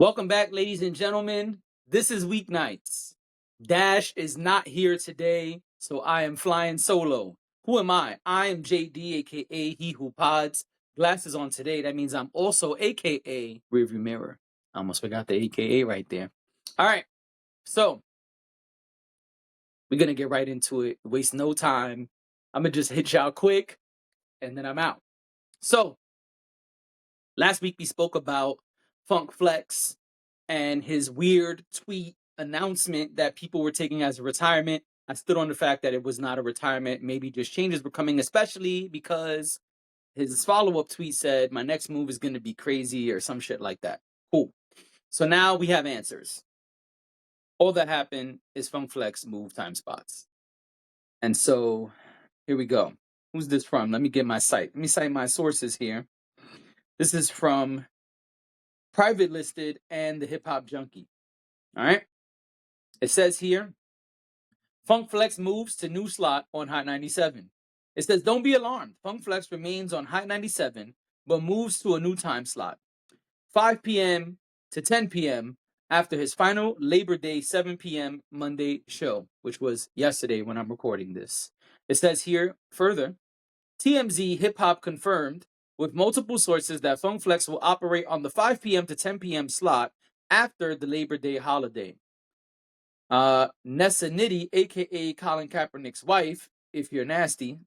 Welcome back, ladies and gentlemen. This is Weeknights. Dash is not here today, so I am flying solo. Who am I? I am JD, aka He Who Pods. Glasses on today. That means I'm also aka Rearview Mirror. I almost forgot the aka right there. All right, so we're gonna get right into it. Waste no time. I'm gonna just hit y'all quick, and then I'm out. So last week we spoke about Funk Flex and his weird tweet announcement that people were taking as a retirement. I stood on the fact that it was not a retirement. Maybe just changes were coming, especially because his follow-up tweet said, my next move is going to be crazy or some shit like that. Cool. So now we have answers. All that happened is Funk Flex moved time spots. And so here we go. Who's this from? Let me get my site. Let me cite my sources here. This is from Private Listed and the Hip Hop Junkie. All right. It says here, Funk Flex moves to new slot on Hot 97. It says, don't be alarmed. Funk Flex remains on Hot 97, but moves to a new time slot, 5 p.m. to 10 p.m. after his final Labor Day 7 p.m. Monday show, which was yesterday when I'm recording this. It says here, further, TMZ Hip Hop confirmed with multiple sources that Funk Flex will operate on the 5 p.m. to 10 p.m. slot after the Labor Day holiday. Nessa Nitty, aka Colin Kaepernick's wife, if you're nasty.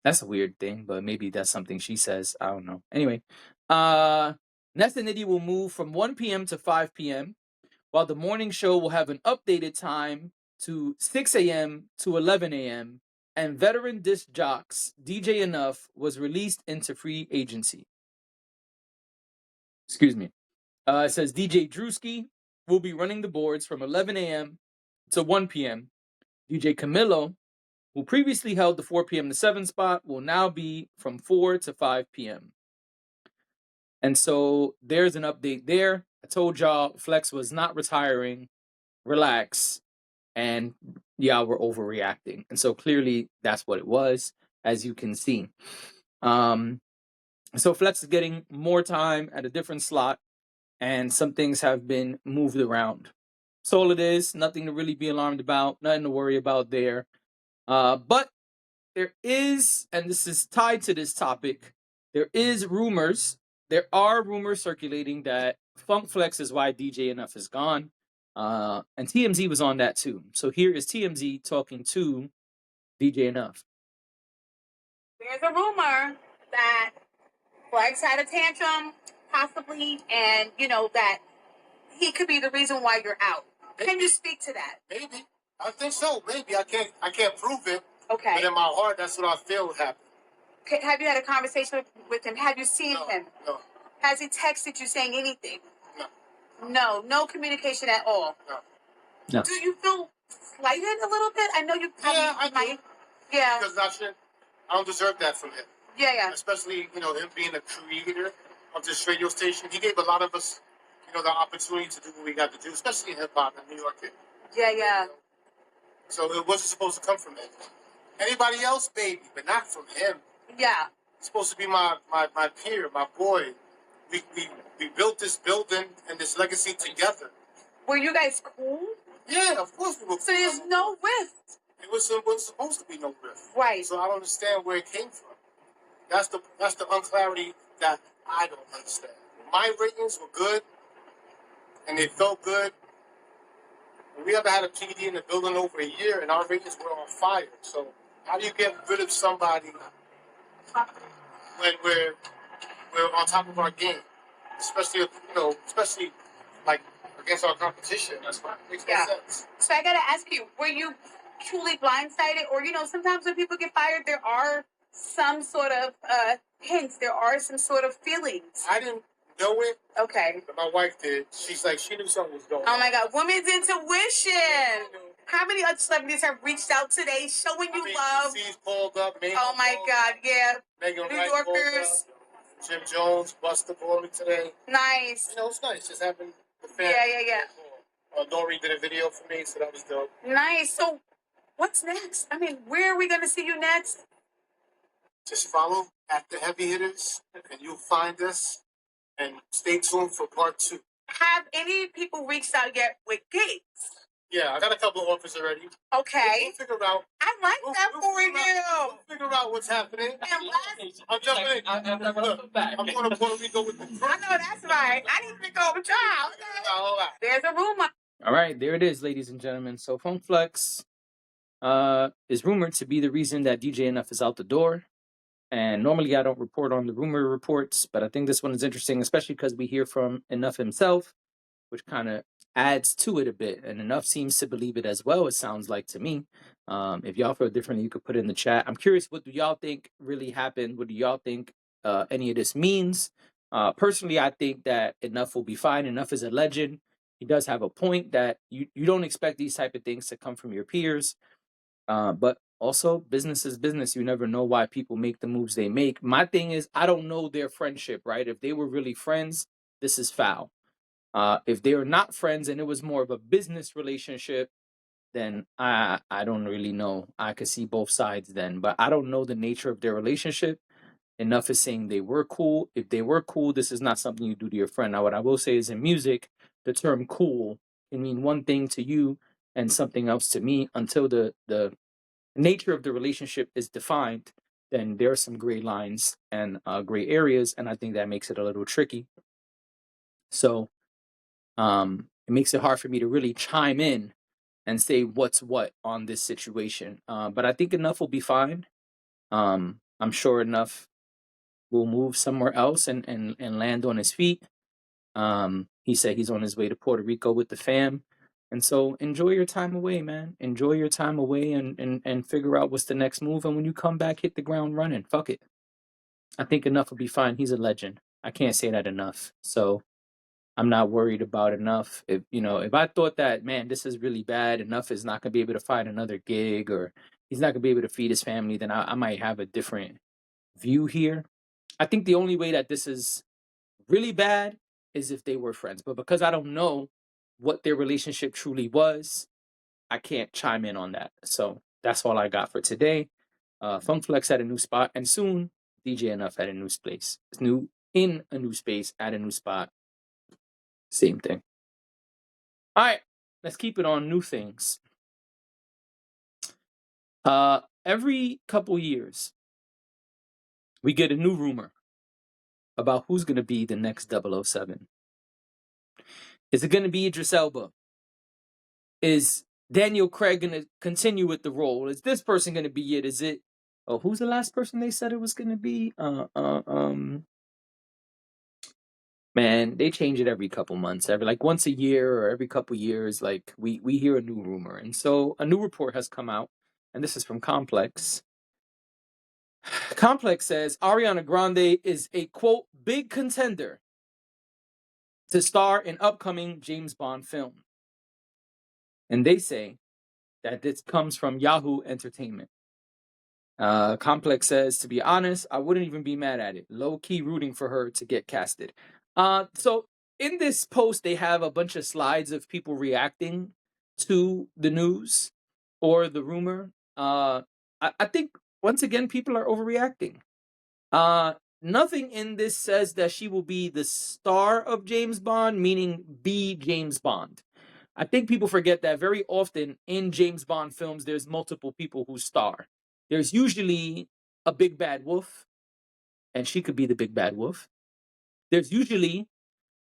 That's a weird thing, but maybe that's something she says. I don't know. Anyway, Nessa Nitty will move from 1 p.m. to 5 p.m., while the morning show will have an updated time to 6 a.m. to 11 a.m., and veteran disc jocks DJ Enough was released into free agency. Excuse me. It says DJ Drewski will be running the boards from 11 a.m. to 1 p.m. DJ Camilo, who previously held the 4 p.m. to 7 spot, will now be from 4 to 5 p.m. And so there's an update there. I told y'all Flex was not retiring. Relax. And y'all were overreacting. And so clearly that's what it was, as you can see. So Flex is getting more time at a different slot, and some things have been moved around. That's all it is. Nothing to really be alarmed about. Nothing to worry about there. But there is, and this is tied to this topic, there are rumors circulating that Funk Flex is why DJ Enough is gone. And TMZ was on that too. So here is TMZ talking to DJ Enough. There's a rumor that Flex had a tantrum, possibly, and that he could be the reason why you're out. Can you speak to that? Maybe. I think so. Maybe. I can't prove it. Okay. But in my heart, that's what I feel would happen. Have you had a conversation with him? Have you seen him? No. Has he texted you saying anything? No. No communication at all? No. Do you feel slighted a little bit? I know you probably I do. Yeah. Because I don't deserve that from him. Yeah. Especially, him being a creator of this radio station. He gave a lot of us, the opportunity to do what we got to do, especially in hip-hop in New York. Yeah. So it wasn't supposed to come from him. Anybody else, maybe, but not from him. Yeah. He's supposed to be my peer, my boy. We built this building and this legacy together. Were you guys cool? Yeah, of course we were cool. So there's no rift. It wasn't supposed to be no rift. Right. So I don't understand where it came from. That's the unclarity that I don't understand. My ratings were good, and they felt good. We haven't had a PD in the building over a year, and our ratings were on fire. So how do you get rid of somebody when we're on top of our game? Especially like against our competition. That's why it makes no sense. So I gotta ask you, were you truly blindsided, or sometimes when people get fired, there are some sort of hints, there are some sort of feelings? I didn't know it. Okay. But my wife did. She's like, she knew something was going on. Oh my God, women's intuition. How many other celebrities have reached out today showing you love? She's called up. Oh my God, yeah. Megan New Wright Yorkers. Jim Jones, Buster called me today. Nice. It's nice. Just having the family. Yeah. Nori did a video for me, so that was dope. Nice. So what's next? I mean, where are we going to see you next? Just follow at the Heavy Hitters, and you'll find us. And stay tuned for part 2. Have any people reached out yet with gigs? Yeah, I got a couple of offers already. Okay. We'll figure out. I like that for you. We'll figure out what's happening. I'm jumping in. I'm going to Puerto Rico with the crew. I know that's right. I need to go with y'all. There's a rumor. All right, there it is, ladies and gentlemen. So Funk Flex is rumored to be the reason that DJ Enough is out the door. And normally I don't report on the rumor reports, but I think this one is interesting, especially because we hear from Enough himself, which kind of adds to it a bit. And Enough seems to believe it as well, it sounds like to me. If y'all feel differently, you could put it in the chat. I'm curious, what do y'all think really happened? What do y'all think any of this means? Personally, I think that Enough will be fine. Enough is a legend. He does have a point that you don't expect these type of things to come from your peers. But also, business is business. You never know why people make the moves they make. My thing is, I don't know their friendship, right? If they were really friends, this is foul. If they were not friends and it was more of a business relationship, then I don't really know. I could see both sides then, but I don't know the nature of their relationship. Enough is saying they were cool. If they were cool, this is not something you do to your friend. Now, what I will say is in music, the term cool can mean one thing to you and something else to me until the nature of the relationship is defined. Then there are some gray lines and gray areas, and I think that makes it a little tricky. So it makes it hard for me to really chime in and say what's what on this situation. But I think Enough will be fine. I'm sure Enough will move somewhere else and land on his feet. He said he's on his way to Puerto Rico with the fam. And so enjoy your time away, man. Enjoy your time away and figure out what's the next move. And when you come back, hit the ground running. Fuck it. I think Enough will be fine. He's a legend. I can't say that enough. So I'm not worried about Enough. If I thought that, man, this is really bad, Enough is not going to be able to find another gig or he's not going to be able to feed his family, then I might have a different view here. I think the only way that this is really bad is if they were friends. But because I don't know what their relationship truly was, I can't chime in on that. So that's all I got for today. Funk Flex at a new spot, and soon DJ Enough at a new space. In a new space at a new spot. Same thing. All right, let's keep it on new things. Every couple years, we get a new rumor about who's going to be the next 007. Is it going to be Idris Elba? Is Daniel Craig going to continue with the role? Is this person going to be it? Is it? Oh, who's the last person they said it was going to be? Man, they change it every couple months, once a year or every couple years. Like we hear a new rumor, and so a new report has come out, and this is from Complex. Complex says Ariana Grande is a quote big contender to star in upcoming James Bond film. And they say that this comes from Yahoo Entertainment. Complex says, to be honest, I wouldn't even be mad at it. Low-key rooting for her to get casted. So in this post, they have a bunch of slides of people reacting to the news or the rumor. I think, once again, people are overreacting. Nothing in this says that she will be the star of James Bond, meaning be James Bond. I think people forget that very often in James Bond films, there's multiple people who star. There's usually a big bad wolf, and she could be the big bad wolf. There's usually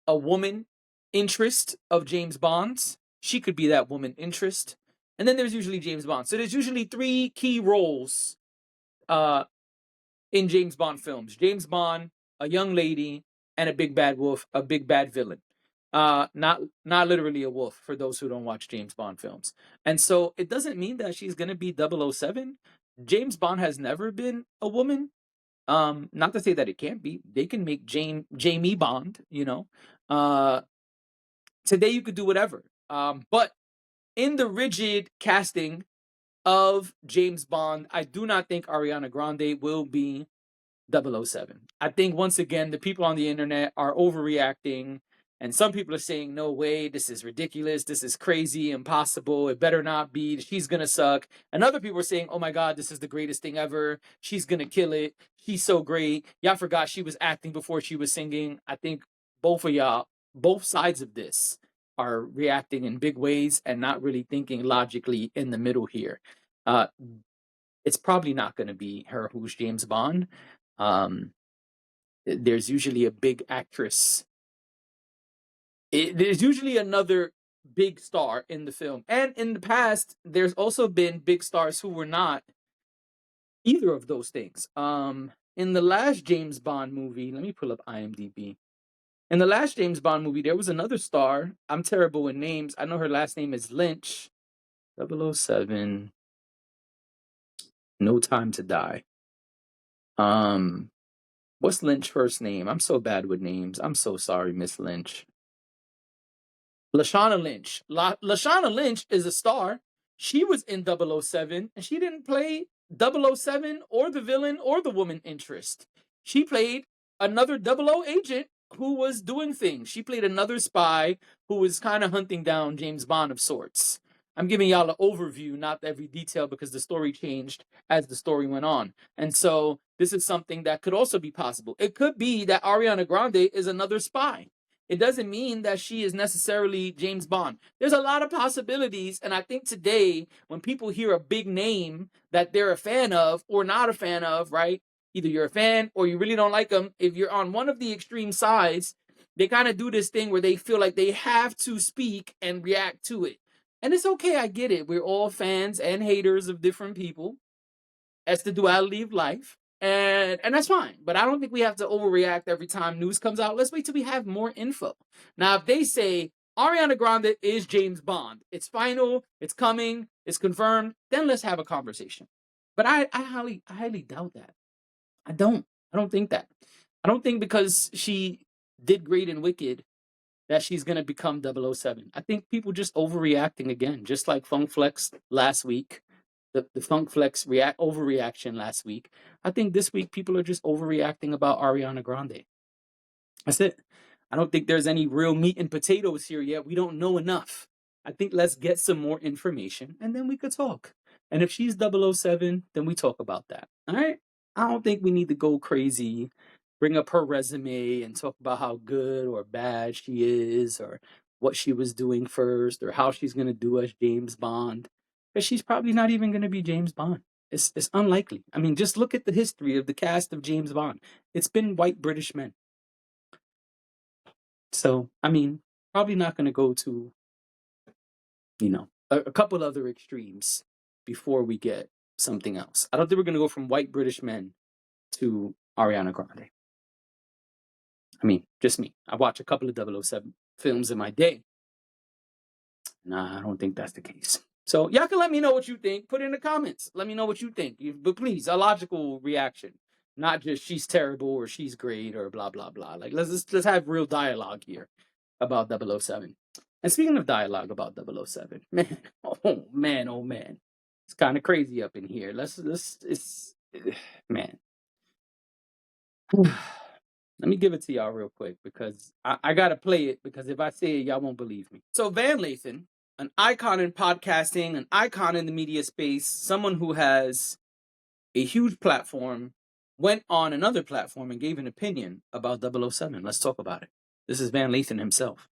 a woman interest of James Bond's. She could be that woman interest. And then there's usually James Bond. So there's usually 3 key roles in James Bond films. James Bond, a young lady, and a big bad wolf, a big bad villain. Not literally a wolf for those who don't watch James Bond films. And so it doesn't mean that she's going to be 007. James Bond has never been a woman. Not to say that it can't be. They can make Jamie Bond, Today you could do whatever. But in the rigid casting of James Bond, I do not think Ariana Grande will be 007. I think, once again, the people on the internet are overreacting, and some people are saying, no way, this is ridiculous, this is crazy, impossible, it better not be, she's gonna suck. And other people are saying, oh my God, this is the greatest thing ever, she's gonna kill it, she's so great, y'all forgot she was acting before she was singing. I think both of y'all, both sides of this are reacting in big ways and not really thinking logically in the middle here. It's probably not going to be her who's James Bond. There's usually a big actress. There's usually another big star in the film. And in the past, there's also been big stars who were not either of those things. In the last James Bond movie, let me pull up IMDb. In the last James Bond movie, there was another star. I'm terrible with names. I know her last name is Lynch. 007. No Time to Die. What's Lynch's first name? I'm so bad with names. I'm so sorry, Miss Lynch. Lashana Lynch. Lashana Lynch is a star. She was in 007, and she didn't play 007 or the villain or the woman interest. She played another 00 agent who was doing things. She played another spy who was kind of hunting down James Bond of sorts. I'm giving y'all an overview, not every detail, because the story changed as the story went on. And so this is something that could also be possible. It could be that Ariana Grande is another spy. It doesn't mean that she is necessarily James Bond. There's a lot of possibilities, and I think today, when people hear a big name that they're a fan of or not a fan of, right? Either you're a fan or you really don't like them. If you're on one of the extreme sides, they kind of do this thing where they feel like they have to speak and react to it. And it's okay, I get it. We're all fans and haters of different people. That's the duality of life. And that's fine. But I don't think we have to overreact every time news comes out. Let's wait till we have more info. Now, if they say Ariana Grande is James Bond, it's final, it's coming, it's confirmed, then let's have a conversation. But I highly doubt that. I don't think that. I don't think because she did great in Wicked that she's going to become 007. I think people just overreacting again, just like Funk Flex last week. The Funk Flex overreaction last week. I think this week people are just overreacting about Ariana Grande. That's it. I don't think there's any real meat and potatoes here yet. We don't know enough. I think let's get some more information and then we could talk. And if she's 007, then we talk about that. All right? I don't think we need to go crazy, bring up her resume and talk about how good or bad she is or what she was doing first or how she's going to do as James Bond. But she's probably not even going to be James Bond. It's unlikely. I mean, just look at the history of the cast of James Bond. It's been white British men. So, I mean, probably not going to go to, a couple other extremes before we get something else. I don't think we're going to go from white British men to Ariana Grande. I mean, just me. I watch a couple of 007 films in my day. Nah, I don't think that's the case. So y'all can let me know what you think. Put it in the comments. Let me know what you think. But please, a logical reaction. Not just she's terrible or she's great or blah, blah, blah. Like, let's have real dialogue here about 007. And speaking of dialogue about 007, man, oh man. It's kind of crazy up in here. Man. Let me give it to y'all real quick because I got to play it because if I say it, y'all won't believe me. So Van Lathan, an icon in podcasting, an icon in the media space, someone who has a huge platform, went on another platform and gave an opinion about 007. Let's talk about it. This is Van Lathan himself.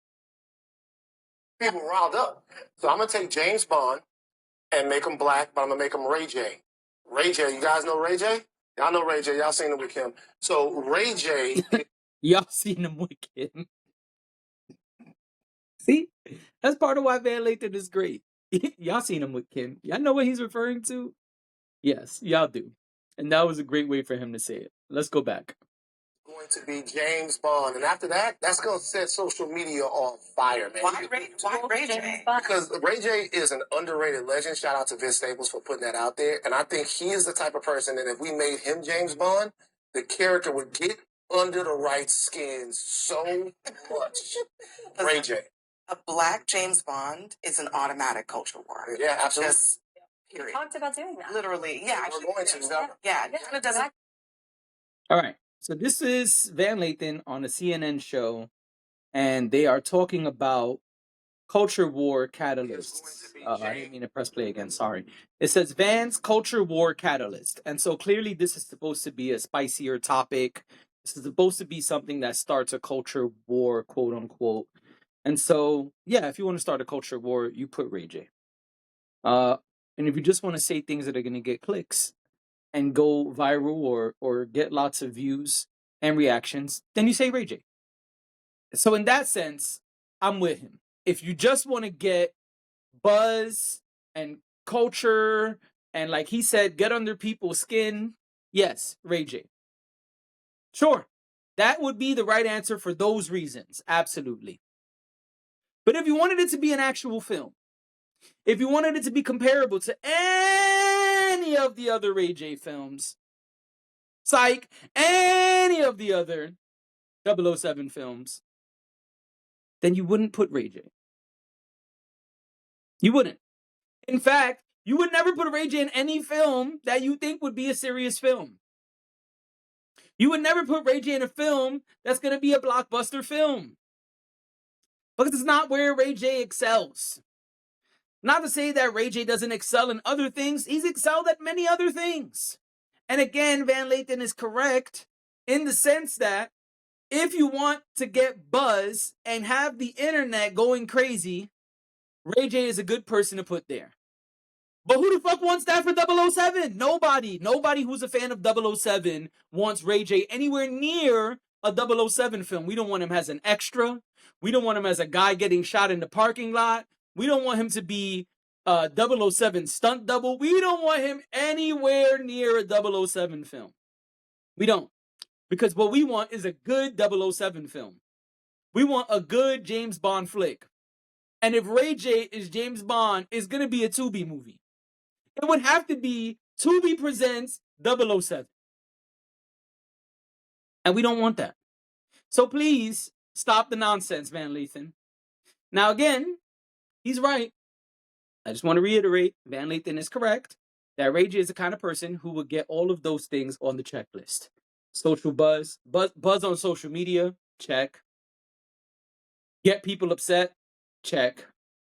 People riled up. So I'm going to take James Bond and make him black, but I'm going to make him Ray J. Ray J, you guys know Ray J? Y'all know Ray J. Y'all seen him with him. So Ray J... Y'all seen him with him. See? That's part of why Van Lathan is great. Y'all seen him with Kim. Y'all know what he's referring to? Yes, y'all do. And that was a great way for him to say it. Let's go back. Going to be James Bond. And after that, that's going to set social media on fire, man. Why Ray J? Because Ray J is an underrated legend. Shout out to Vince Staples for putting that out there. And I think he is the type of person that if we made him James Bond, the character would get under the right skin so much. Ray J. A black James Bond is an automatic culture war. Yeah, absolutely. Period. We talked about doing that. Literally, yeah. We're going to. Yeah, it kind of doesn't. All right. So this is Van Lathan on a CNN show, and they are talking about culture war catalysts. I didn't mean to press play again. Sorry. It says Van's culture war catalyst. And so clearly this is supposed to be a spicier topic, This is supposed to be something that starts a culture war, quote unquote. And so, yeah, if you want to start a culture war, you put Ray J. And if you just want to say things that are going to get clicks and go viral or get lots of views and reactions, then you say Ray J. So in that sense, I'm with him. If you just want to get buzz and culture and, like he said, get under people's skin, yes, Ray J. Sure, that would be the right answer for those reasons. Absolutely. But if you wanted it to be an actual film, if you wanted it to be comparable to any of the other Ray J films, Psych, any of the other 007 films, then you wouldn't put Ray J. You wouldn't. In fact, you would never put Ray J in any film that you think would be a serious film. You would never put Ray J in a film that's going to be a blockbuster film. Because it's not where Ray J excels. Not to say that Ray J doesn't excel in other things. He's excelled at many other things. And again, Van Lathan is correct in the sense that if you want to get buzz and have the internet going crazy, Ray J is a good person to put there. But who the fuck wants that for 007? Nobody. Nobody who's a fan of 007 wants Ray J anywhere near a 007 film. We don't want him as an extra. We don't want him as a guy getting shot in the parking lot. We don't want him to be a 007 stunt double. We don't want him anywhere near a 007 film. We don't. Because what we want is a good 007 film. We want a good James Bond flick. And if Ray J is James Bond, it's going to be a Tubi movie. It would have to be Tubi presents 007. And we don't want that. So please stop the nonsense, Van Lathan. Now again, he's right. I just want to reiterate, Van Lathan is correct that Ray J is the kind of person who would get all of those things on the checklist. Social buzz on social media, check. Get people upset, check.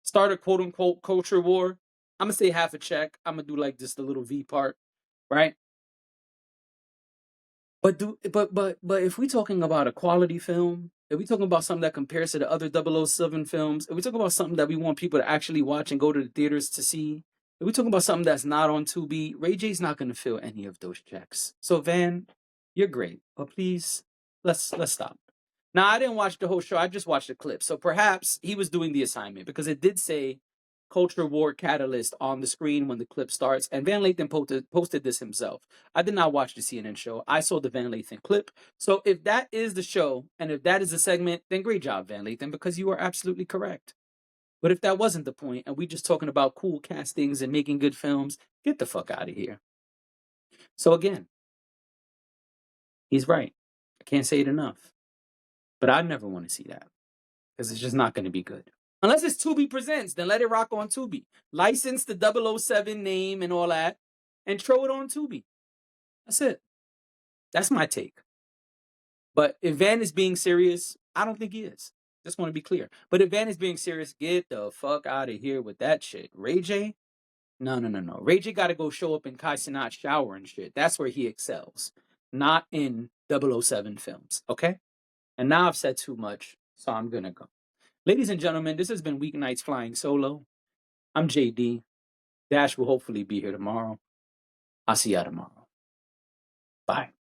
Start a quote unquote culture war. I'm gonna say half a check. I'm gonna do like just a little V part, right? But if we're talking about a quality film, if we're talking about something that compares to the other 007 films, if we're talking about something that we want people to actually watch and go to the theaters to see, if we're talking about something that's not on Tubi, Ray J's not gonna fill any of those checks. So Van, you're great, but please let's stop. Now I didn't watch the whole show; I just watched the clip. So perhaps he was doing the assignment because it did say Culture War Catalyst on the screen when the clip starts. And Van Lathan posted this himself. I did not watch the CNN show. I saw the Van Lathan clip. So if that is the show, and if that is the segment, then great job, Van Lathan, because you are absolutely correct. But if that wasn't the point, and we just talking about cool castings and making good films, get the fuck out of here. So again, he's right. I can't say it enough. But I never want to see that. Because it's just not going to be good. Unless it's Tubi Presents, then let it rock on Tubi. License the 007 name and all that, and throw it on Tubi. That's it. That's my take. But if Van is being serious, I don't think he is. Just want to be clear. But if Van is being serious, get the fuck out of here with that shit. Ray J? No. Ray J got to go show up in Kai Cenat's shower and shit. That's where he excels. Not in 007 films, okay? And now I've said too much, so I'm going to go. Ladies and gentlemen, this has been Weeknights Flying Solo. I'm JD. Dash will hopefully be here tomorrow. I'll see y'all tomorrow. Bye.